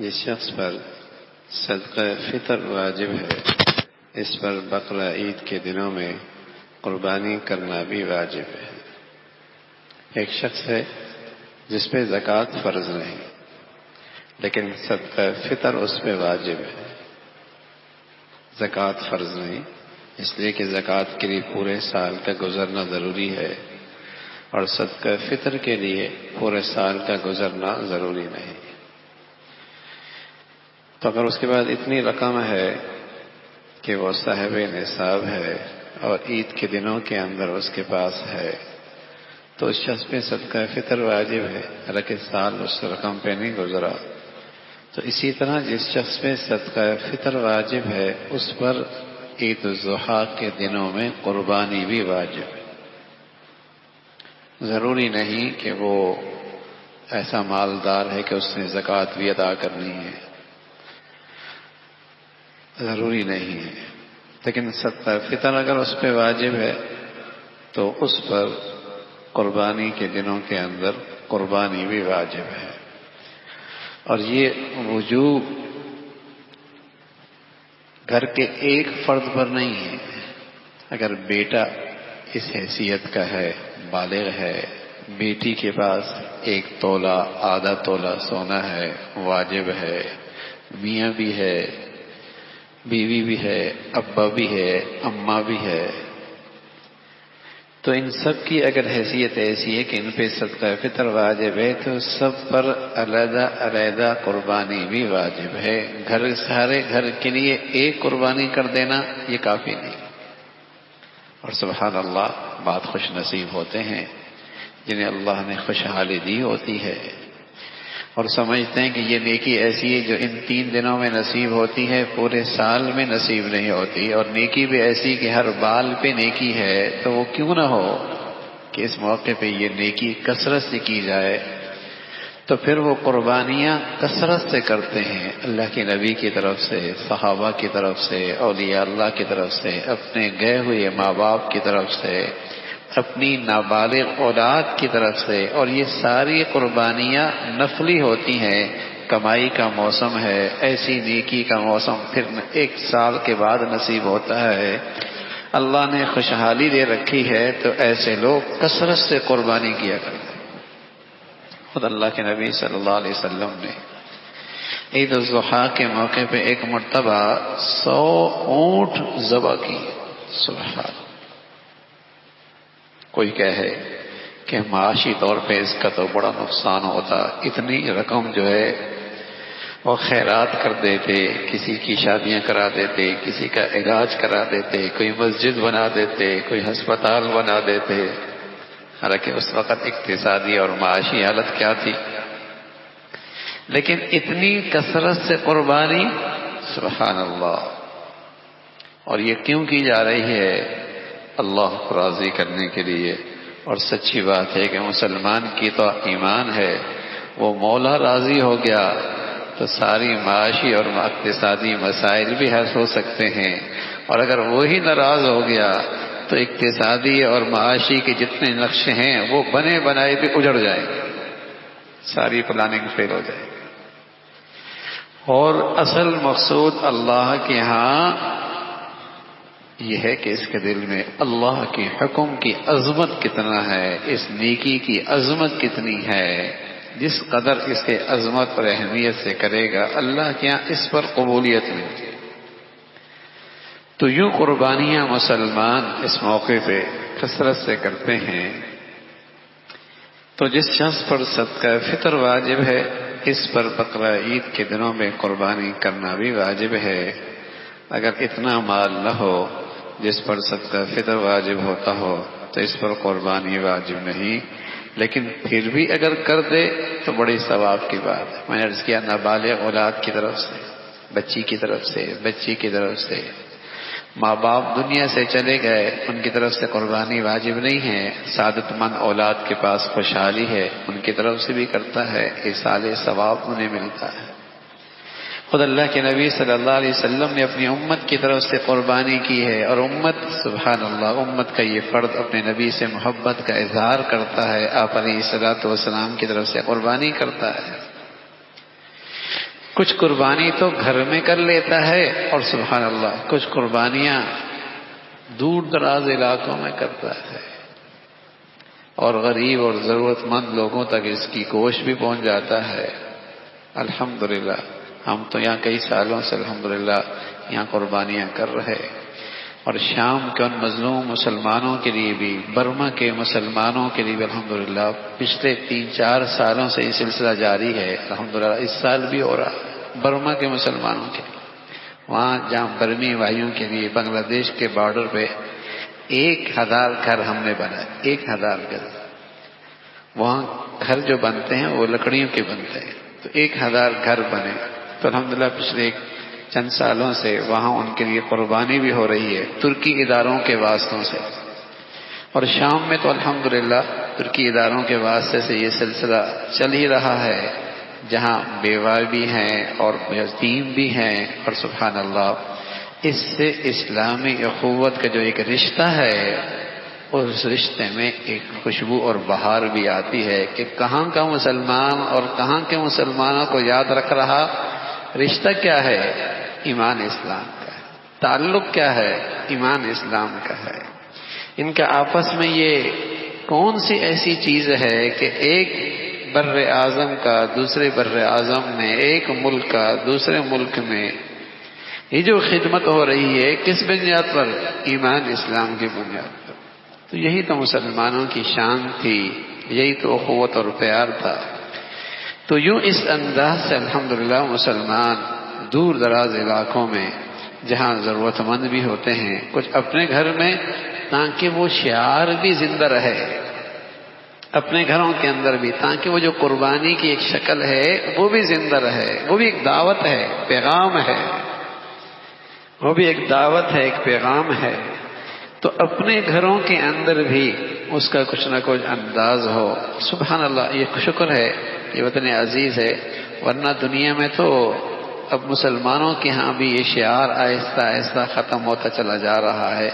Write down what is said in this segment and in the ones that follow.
جس شخص پر صدقہ فطر واجب ہے اس پر بقرہ عید کے دنوں میں قربانی کرنا بھی واجب ہے۔ ایک شخص ہے جس پہ زکوٰۃ فرض نہیں لیکن صدقہ فطر اس پہ واجب ہے۔ زکوٰۃ فرض نہیں اس لیے کہ زکوٰۃ کے لیے پورے سال کا گزرنا ضروری ہے اور صدقہ فطر کے لیے پورے سال کا گزرنا ضروری نہیں۔ تو اگر اس کے بعد اتنی رقم ہے کہ وہ صاحب نصاب ہے اور عید کے دنوں کے اندر اس کے پاس ہے تو اس شخص پہ صدقہ فطر واجب ہے، حالانکہ سال اس رقم پہ نہیں گزرا۔ تو اسی طرح جس شخص پہ صدقہ فطر واجب ہے اس پر عید الاضحیٰ کے دنوں میں قربانی بھی واجب ہے۔ ضروری نہیں کہ وہ ایسا مالدار ہے کہ اس نے زکوٰۃ بھی ادا کرنی ہے، ضروری نہیں ہے، لیکن صدقہ فطر اگر اس پہ واجب ہے تو اس پر قربانی کے دنوں کے اندر قربانی بھی واجب ہے۔ اور یہ وجوب گھر کے ایک فرد پر نہیں ہے۔ اگر بیٹا اس حیثیت کا ہے، بالغ ہے، بیٹی کے پاس 1 تولہ آدھا تولہ سونا ہے، واجب ہے، میاں بھی ہے، بیوی بھی ہے، ابا بھی ہے، اماں بھی ہے، تو ان سب کی اگر حیثیت ایسی ہے کہ ان پہ صدقہ فطر واجب ہے تو سب پر علیحدہ علیحدہ قربانی بھی واجب ہے۔ سارے گھر کے لیے ایک قربانی کر دینا یہ کافی نہیں۔ اور سبحان اللہ، بات خوش نصیب ہوتے ہیں جنہیں اللہ نے خوشحالی دی ہوتی ہے اور سمجھتے ہیں کہ یہ نیکی ایسی ہے جو ان 3 دنوں میں نصیب ہوتی ہے، پورے سال میں نصیب نہیں ہوتی، اور نیکی بھی ایسی کہ ہر بال پہ نیکی ہے، تو وہ کیوں نہ ہو کہ اس موقع پہ یہ نیکی کثرت سے کی جائے۔ تو پھر وہ قربانیاں کثرت سے کرتے ہیں، اللہ کے نبی کی طرف سے، صحابہ کی طرف سے، اولیاء اللہ کی طرف سے، اپنے گئے ہوئے ماں باپ کی طرف سے، اپنی نابالغ اولاد کی طرف سے، اور یہ ساری قربانیاں نفلی ہوتی ہیں۔ کمائی کا موسم ہے، ایسی نیکی کا موسم پھر 1 سال کے بعد نصیب ہوتا ہے، اللہ نے خوشحالی دے رکھی ہے، تو ایسے لوگ کثرت سے قربانی کیا کرتے ہیں۔ خود اللہ کے نبی صلی اللہ علیہ وسلم نے عید الاضحیٰ کے موقع پہ ایک مرتبہ 100 اونٹ ذبح کی۔ سبحان اللہ۔ کوئی کہے کہ معاشی طور پہ اس کا تو بڑا نقصان ہوتا، اتنی رقم جو ہے وہ خیرات کر دیتے، کسی کی شادیاں کرا دیتے، کسی کا علاج کرا دیتے، کوئی مسجد بنا دیتے، کوئی ہسپتال بنا دیتے، حالانکہ اس وقت اقتصادی اور معاشی حالت کیا تھی، لیکن اتنی کثرت سے قربانی، سبحان اللہ۔ اور یہ کیوں کی جا رہی ہے؟ اللہ کو راضی کرنے کے لیے۔ اور سچی بات ہے کہ مسلمان کی تو ایمان ہے، وہ مولا راضی ہو گیا تو ساری معاشی اور اقتصادی مسائل بھی حل ہو سکتے ہیں، اور اگر وہی ناراض ہو گیا تو اقتصادی اور معاشی کے جتنے نقشے ہیں وہ بنے بنائے بھی اجڑ جائیں، ساری پلاننگ فیل ہو جائے۔ اور اصل مقصود اللہ کے ہاں یہ ہے کہ اس کے دل میں اللہ کے حکم کی عظمت کتنا ہے، اس نیکی کی عظمت کتنی ہے، جس قدر اس کے عظمت اور اہمیت سے کرے گا اللہ کے یہاں اس پر قبولیت ملتی ہے۔ تو یوں قربانیاں مسلمان اس موقع پہ کثرت سے کرتے ہیں۔ تو جس شخص پر صدقہ فطر واجب ہے اس پر بقرہ عید کے دنوں میں قربانی کرنا بھی واجب ہے۔ اگر اتنا مال نہ ہو جس پر صدقہ فطر واجب ہوتا ہو تو اس پر قربانی واجب نہیں، لیکن پھر بھی اگر کر دے تو بڑی ثواب کی بات ہے۔ میں نے عرض کیا، نابالغ اولاد کی طرف سے، بچی کی طرف سے، بچی کی طرف سے، ماں باپ دنیا سے چلے گئے ان کی طرف سے قربانی واجب نہیں ہے، سعادت مند اولاد کے پاس خوشحالی ہے ان کی طرف سے بھی کرتا ہے، ایصال ثواب انہیں ملتا ہے۔ خود اللہ کے نبی صلی اللہ علیہ وسلم نے اپنی امت کی طرف سے قربانی کی ہے، اور امت، سبحان اللہ، امت کا یہ فرد اپنے نبی سے محبت کا اظہار کرتا ہے، آپ علیہ الصلوۃ والسلام کی طرف سے قربانی کرتا ہے۔ کچھ قربانی تو گھر میں کر لیتا ہے، اور سبحان اللہ کچھ قربانیاں دور دراز علاقوں میں کرتا ہے، اور غریب اور ضرورت مند لوگوں تک اس کی گوشت بھی پہنچ جاتا ہے۔ الحمدللہ ہم تو یہاں کئی سالوں سے الحمدللہ یہاں قربانیاں کر رہے، اور شام کے ان مظلوم مسلمانوں کے لیے بھی، برما کے مسلمانوں کے لیے بھی الحمدللہ پچھلے 3-4 سالوں سے یہ سلسلہ جاری ہے۔ الحمدللہ اس سال بھی ہو رہا ہے برما کے مسلمانوں کے لیے، وہاں جہاں برمی بھائیوں کے لیے بنگلہ دیش کے بارڈر پہ 1000 گھر ہم نے بنائے، 1000 گھر۔ وہاں گھر جو بنتے ہیں وہ لکڑیوں کے بنتے ہیں، تو 1000 گھر بنے۔ تو الحمدللہ پچھلے چند سالوں سے وہاں ان کے لیے قربانی بھی ہو رہی ہے ترکی اداروں کے واسطوں سے، اور شام میں تو الحمدللہ ترکی اداروں کے واسطے سے یہ سلسلہ چل ہی رہا ہے، جہاں بیوہ بھی ہیں اور یتیم بھی ہیں، اور سبحان اللہ اس سے اسلامی اخوت کا جو ایک رشتہ ہے، اس رشتے میں ایک خوشبو اور بہار بھی آتی ہے کہ کہاں کا مسلمان اور کہاں کے مسلمانوں کو یاد رکھ رہا۔ رشتہ کیا ہے؟ ایمان اسلام کا ہے۔ تعلق کیا ہے؟ ایمان اسلام کا ہے۔ ان کا آپس میں یہ کون سی ایسی چیز ہے کہ ایک بر اعظم کا دوسرے بر اعظم میں، ایک ملک کا دوسرے ملک میں، یہ جو خدمت ہو رہی ہے کس بنیاد پر؟ ایمان اسلام کی بنیاد پر۔ تو یہی تو مسلمانوں کی شان تھی، یہی تو اخوت اور پیار تھا۔ تو یوں اس انداز سے الحمدللہ مسلمان دور دراز علاقوں میں جہاں ضرورت مند بھی ہوتے ہیں کچھ اپنے گھر میں، تاکہ وہ شعار بھی زندہ رہے اپنے گھروں کے اندر بھی، تاکہ وہ جو قربانی کی ایک شکل ہے وہ بھی زندہ رہے، وہ بھی ایک دعوت ہے، پیغام ہے، وہ بھی ایک دعوت ہے، ایک پیغام ہے۔ تو اپنے گھروں کے اندر بھی اس کا کچھ نہ کچھ انداز ہو۔ سبحان اللہ، یہ شکر ہے یہ وطن عزیز ہے، ورنہ دنیا میں تو اب مسلمانوں کے ہاں بھی یہ شعار آہستہ آہستہ ختم ہوتا چلا جا رہا ہے،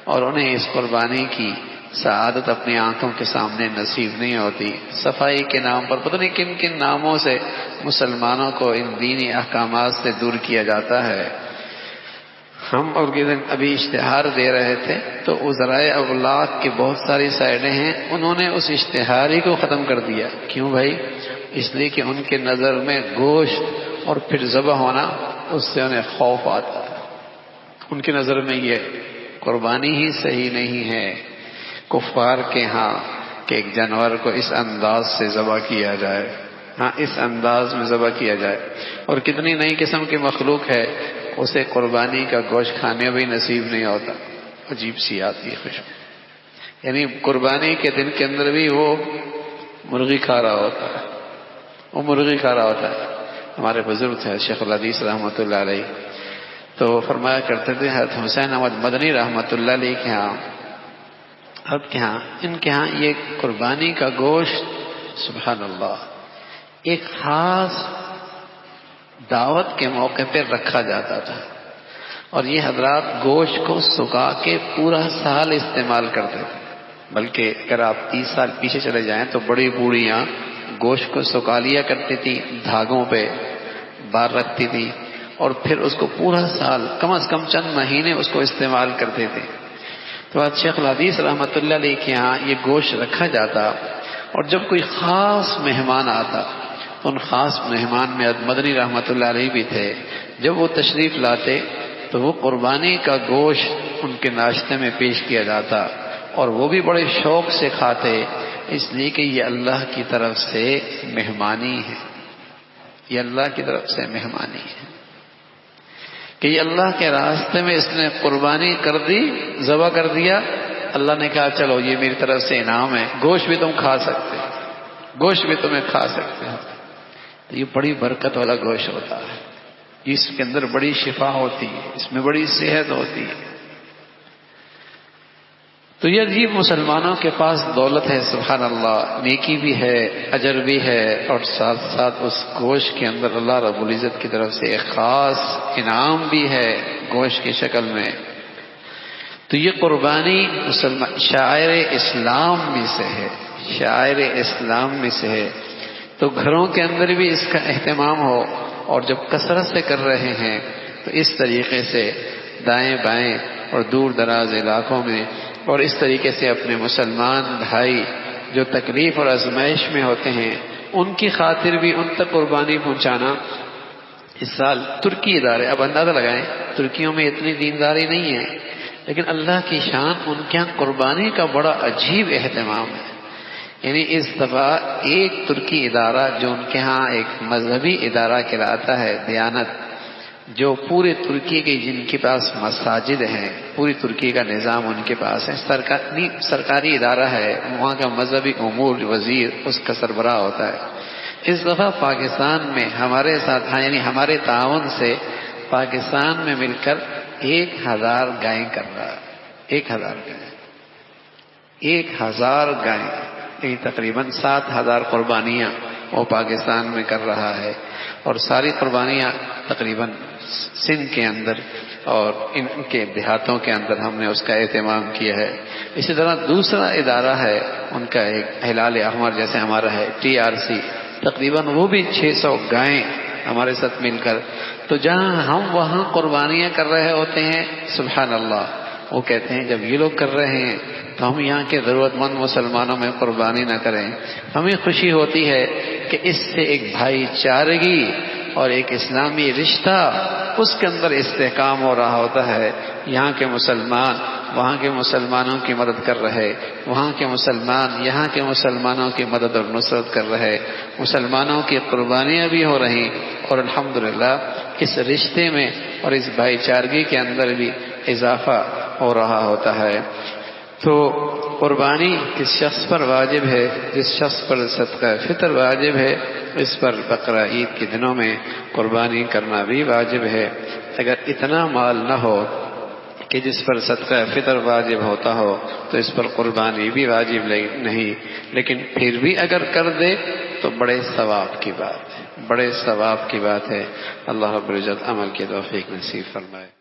اور انہیں اس قربانی کی سعادت اپنی آنکھوں کے سامنے نصیب نہیں ہوتی۔ صفائی کے نام پر پتہ نہیں کن کن ناموں سے مسلمانوں کو ان دینی احکامات سے دور کیا جاتا ہے۔ ہم اور ابھی اشتہار دے رہے تھے تو وزرائے ابلاغ کی بہت ساری سائڈیں ہیں، انہوں نے اس اشتہار ہی کو ختم کر دیا۔ کیوں بھائی؟ اس لیے کہ ان کے نظر میں گوشت اور پھر ذبح ہونا، اس سے انہیں خوف آتا ہے۔ ان کی نظر میں یہ قربانی ہی صحیح نہیں ہے کفار کے ہاں کہ ایک جانور کو اس انداز سے ذبح کیا جائے، ہاں اس انداز میں ذبح کیا جائے، اور کتنی نئی قسم کی مخلوق ہے اسے قربانی کا گوشت کھانے بھی نصیب نہیں ہوتا، عجیب سی آتی ہے خوشبو، یعنی قربانی کے دن کے اندر بھی وہ مرغی کھا رہا ہوتا ہے، وہ مرغی کھا رہا ہوتا ہے۔ ہمارے بزرگ تھے شیخ الحدیث رحمۃ اللہ علیہ، تو فرمایا کرتے تھے حضرت حسین احمد مدنی رحمۃ اللہ علیہ کے ہاں، اب کے ہاں، ان کے ہاں یہ قربانی کا گوشت سبحان اللہ ایک خاص دعوت کے موقع پہ رکھا جاتا تھا، اور یہ حضرات گوشت کو سکھا کے پورا سال استعمال کرتے تھے۔ بلکہ اگر آپ 30 سال پیچھے چلے جائیں تو بڑی بوڑھیاں گوشت کو سکھا لیا کرتی تھی، دھاگوں پہ بار رکھتی تھی، اور پھر اس کو پورا سال کم از کم چند مہینے اس کو استعمال کرتے تھے۔ تو آج شیخ الحدیث رحمۃ اللہ علیہ کے یہاں یہ گوشت رکھا جاتا، اور جب کوئی خاص مہمان آتا تو ان خاص مہمان میں مدنی رحمۃ اللہ علیہ بھی تھے، جب وہ تشریف لاتے تو وہ قربانی کا گوشت ان کے ناشتے میں پیش کیا جاتا، اور وہ بھی بڑے شوق سے کھاتے، اس لیے کہ یہ اللہ کی طرف سے مہمانی ہے، یہ اللہ کی طرف سے مہمانی ہے کہ یہ اللہ کے راستے میں اس نے قربانی کر دی، ذبح کر دیا، اللہ نے کہا چلو یہ میری طرف سے انعام ہے، گوشت بھی تم کھا سکتے، گوشت بھی تمہیں کھا سکتے ہو۔ تو یہ بڑی برکت والا گوشت ہوتا ہے، اس کے اندر بڑی شفا ہوتی ہے، اس میں بڑی صحت ہوتی ہے۔ تو یہ عجیب مسلمانوں کے پاس دولت ہے، سبحان اللہ، نیکی بھی ہے، اجر بھی ہے، اور ساتھ ساتھ اس گوشت کے اندر اللہ رب العزت کی طرف سے ایک خاص انعام بھی ہے گوشت کی شکل میں۔ تو یہ قربانی شاعر اسلام میں سے ہے، شاعر اسلام میں سے ہے۔ تو گھروں کے اندر بھی اس کا اہتمام ہو، اور جب کثرت سے کر رہے ہیں تو اس طریقے سے دائیں بائیں اور دور دراز علاقوں میں اور اس طریقے سے اپنے مسلمان بھائی جو تکلیف اور آزمائش میں ہوتے ہیں ان کی خاطر بھی ان تک قربانی پہنچانا. اس سال ترکی ادارے، اب اندازہ لگائیں ترکیوں میں اتنی دینداری نہیں ہے، لیکن اللہ کی شان ان کے یہاں قربانی کا بڑا عجیب اہتمام ہے. یعنی اس دفعہ ایک ترکی ادارہ جو ان کے ہاں ایک مذہبی ادارہ کہلاتا ہے دیانت، جو پورے ترکی کے جن کے پاس مساجد ہیں، پوری ترکی کا نظام ان کے پاس ہے، سرکاری ادارہ ہے، وہاں کا مذہبی امور وزیر اس کا سربراہ ہوتا ہے. اس دفعہ پاکستان میں ہمارے ساتھ یعنی ہمارے تعاون سے پاکستان میں مل کر 1000 گائیں کر رہا ہے. 1000 گائیں، 1000 گائیں، یعنی تقریباً 7000 قربانیاں وہ پاکستان میں کر رہا ہے. اور ساری قربانیاں تقریباً سندھ کے اندر اور ان کے دیہاتوں کے اندر ہم نے اس کا اہتمام کیا ہے. اسی طرح دوسرا ادارہ ہے ان کا ایک ہلال احمر جیسے ہمارا ہے TRC، تقریباً وہ بھی 600 گائیں ہمارے ساتھ مل کر. تو جہاں ہم وہاں قربانیاں کر رہے ہوتے ہیں سبحان اللہ، وہ کہتے ہیں جب یہ لوگ کر رہے ہیں تو ہم یہاں کے ضرورت مند مسلمانوں میں قربانی نہ کریں. ہمیں خوشی ہوتی ہے کہ اس سے ایک بھائی چارگی اور ایک اسلامی رشتہ اس کے اندر استحکام ہو رہا ہوتا ہے. یہاں کے مسلمان وہاں کے مسلمانوں کی مدد کر رہے، وہاں کے مسلمان یہاں کے مسلمانوں کی مدد اور نصرت کر رہے، مسلمانوں کی قربانیاں بھی ہو رہی اور الحمدللہ اس رشتے میں اور اس بھائی چارگی کے اندر بھی اضافہ ہو رہا ہوتا ہے. تو قربانی کس شخص پر واجب ہے؟ جس شخص پر صدقہ فطر واجب ہے اس پر بقرہ عید کے دنوں میں قربانی کرنا بھی واجب ہے. اگر اتنا مال نہ ہو کہ جس پر صدقہ فطر واجب ہوتا ہو تو اس پر قربانی بھی واجب نہیں، لیکن پھر بھی اگر کر دے تو بڑے ثواب کی بات ہے، بڑے ثواب کی بات ہے. اللہ رب العزت عمل کی توفیق نصیب فرمائے.